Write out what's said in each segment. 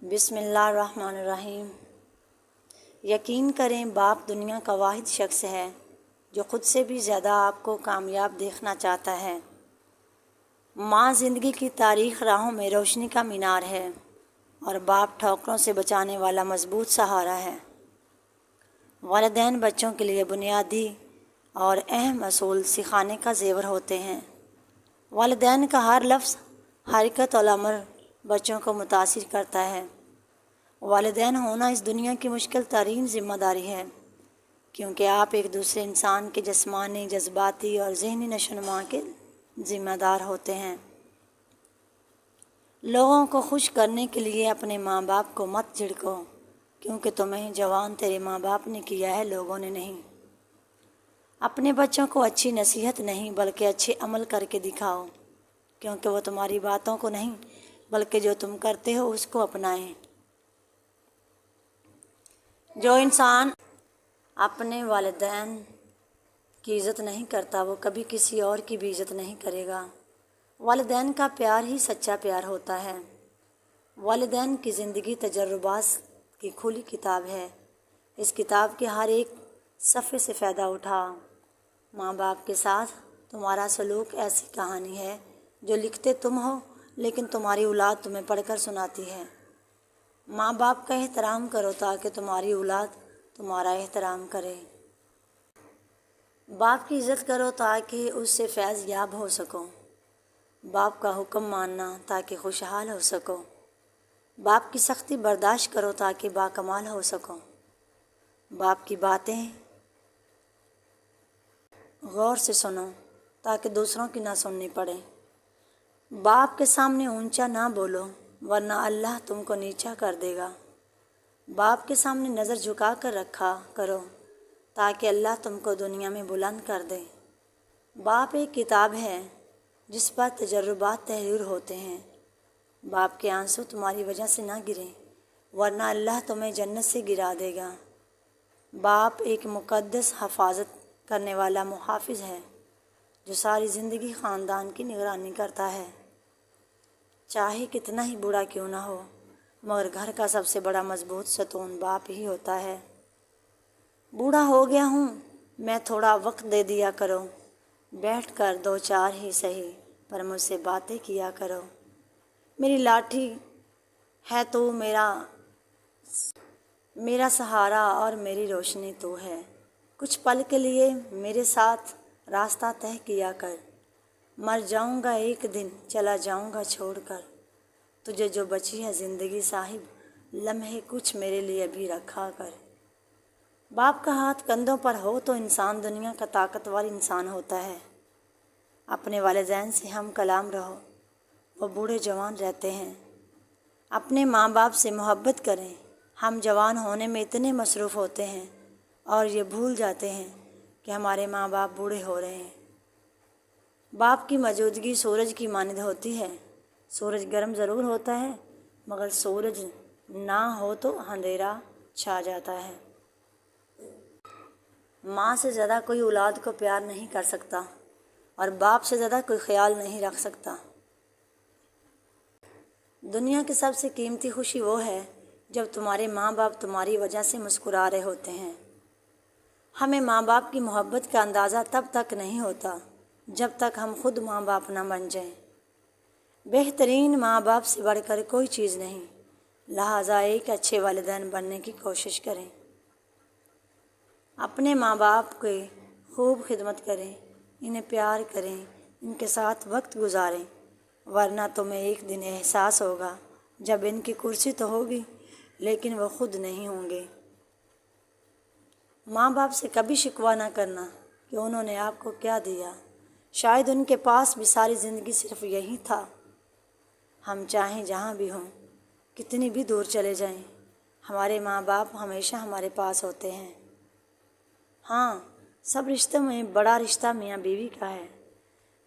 بسم اللہ الرحمن الرحیم۔ یقین کریں باپ دنیا کا واحد شخص ہے جو خود سے بھی زیادہ آپ کو کامیاب دیکھنا چاہتا ہے۔ ماں زندگی کی تاریخ راہوں میں روشنی کا مینار ہے اور باپ ٹھوکروں سے بچانے والا مضبوط سہارا ہے۔ والدین بچوں کے لیے بنیادی اور اہم اصول سکھانے کا زیور ہوتے ہیں۔ والدین کا ہر لفظ، حرکت اور عمل بچوں کو متاثر کرتا ہے۔ والدین ہونا اس دنیا کی مشکل ترین ذمہ داری ہے، کیونکہ آپ ایک دوسرے انسان کے جسمانی، جذباتی اور ذہنی نشو و نما کے ذمہ دار ہوتے ہیں۔ لوگوں کو خوش کرنے کے لیے اپنے ماں باپ کو مت جھڑکو، کیونکہ تمہیں جوان تیرے ماں باپ نے کیا ہے، لوگوں نے نہیں۔ اپنے بچوں کو اچھی نصیحت نہیں بلکہ اچھے عمل کر کے دکھاؤ، کیونکہ وہ تمہاری باتوں کو نہیں بلکہ جو تم کرتے ہو اس کو اپنائیں۔ جو انسان اپنے والدین کی عزت نہیں کرتا وہ کبھی کسی اور کی بھی عزت نہیں کرے گا۔ والدین کا پیار ہی سچا پیار ہوتا ہے۔ والدین کی زندگی تجربات کی کھلی کتاب ہے۔ اس کتاب کے ہر ایک صفحے سے فائدہ اٹھا۔ ماں باپ کے ساتھ تمہارا سلوک ایسی کہانی ہے جو لکھتے تم ہو لیکن تمہاری اولاد تمہیں پڑھ کر سناتی ہے۔ ماں باپ کا احترام کرو تاکہ تمہاری اولاد تمہارا احترام کرے۔ باپ کی عزت کرو تاکہ اس سے فیض یاب ہو سکو۔ باپ کا حکم ماننا تاکہ خوشحال ہو سکو۔ باپ کی سختی برداشت کرو تاکہ باکمال ہو سکو۔ باپ کی باتیں غور سے سنو تاکہ دوسروں کی نہ سننی پڑے۔ باپ کے سامنے اونچا نہ بولو ورنہ اللہ تم کو نیچا کر دے گا۔ باپ کے سامنے نظر جھکا کر رکھا کرو تاکہ اللہ تم کو دنیا میں بلند کر دے۔ باپ ایک کتاب ہے جس پر تجربات تحریر ہوتے ہیں۔ باپ کے آنسو تمہاری وجہ سے نہ گریں ورنہ اللہ تمہیں جنت سے گرا دے گا۔ باپ ایک مقدس حفاظت کرنے والا محافظ ہے جو ساری زندگی خاندان کی نگرانی کرتا ہے۔ چاہے کتنا ہی بوڑھا کیوں نہ ہو مگر گھر کا سب سے بڑا مضبوط ستون باپ ہی ہوتا ہے۔ بوڑھا ہو گیا ہوں میں، تھوڑا وقت دے دیا کرو، بیٹھ کر دو چار ہی سہی پر مجھ سے باتیں کیا کرو۔ میری لاٹھی ہے تو میرا سہارا اور میری روشنی تو ہے۔ کچھ پل کے لیے میرے ساتھ راستہ طے کیا کر، مر جاؤں گا ایک دن چلا جاؤں گا چھوڑ کر، تجھے جو بچی ہے زندگی صاحب لمحے کچھ میرے لیے بھی رکھا کر۔ باپ کا ہاتھ کندھوں پر ہو تو انسان دنیا کا طاقتور انسان ہوتا ہے۔ اپنے والدین سے ہم کلام رہو، وہ بوڑھے جوان رہتے ہیں۔ اپنے ماں باپ سے محبت کریں۔ ہم جوان ہونے میں اتنے مصروف ہوتے ہیں اور یہ بھول جاتے ہیں کہ ہمارے ماں باپ بوڑھے ہو رہے ہیں۔ باپ کی موجودگی سورج کی مانند ہوتی ہے۔ سورج گرم ضرور ہوتا ہے مگر سورج نہ ہو تو اندھیرا چھا جاتا ہے۔ ماں سے زیادہ کوئی اولاد کو پیار نہیں کر سکتا اور باپ سے زیادہ کوئی خیال نہیں رکھ سکتا۔ دنیا کی سب سے قیمتی خوشی وہ ہے جب تمہارے ماں باپ تمہاری وجہ سے مسکرا رہے ہوتے ہیں۔ ہمیں ماں باپ کی محبت کا اندازہ تب تک نہیں ہوتا جب تک ہم خود ماں باپ نہ بن جائیں۔ بہترین ماں باپ سے بڑھ کر کوئی چیز نہیں، لہٰذا ایک اچھے والدین بننے کی کوشش کریں۔ اپنے ماں باپ کی خوب خدمت کریں، انہیں پیار کریں، ان کے ساتھ وقت گزاریں، ورنہ تمہیں ایک دن احساس ہوگا جب ان کی کرسی تو ہوگی لیکن وہ خود نہیں ہوں گے۔ ماں باپ سے کبھی شکوہ نہ کرنا کہ انہوں نے آپ کو کیا دیا، شاید ان کے پاس بھی ساری زندگی صرف یہی تھا۔ ہم چاہیں جہاں بھی ہوں، کتنی بھی دور چلے جائیں، ہمارے ماں باپ ہمیشہ ہمارے پاس ہوتے ہیں۔ ہاں، سب رشتوں میں بڑا رشتہ میاں بیوی کا ہے۔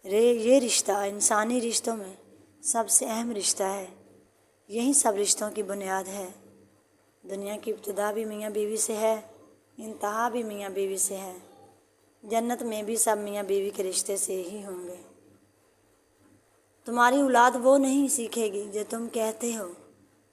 یہ رشتہ انسانی رشتوں میں سب سے اہم رشتہ ہے۔ یہی سب رشتوں کی بنیاد ہے۔ دنیا کی ابتدا بھی میاں بیوی سے ہے، انتہا بھی میاں بیوی سے ہے۔ جنت میں بھی سب میاں بیوی کے رشتے سے ہی ہوں گے۔ تمہاری اولاد وہ نہیں سیکھے گی جو تم کہتے ہو،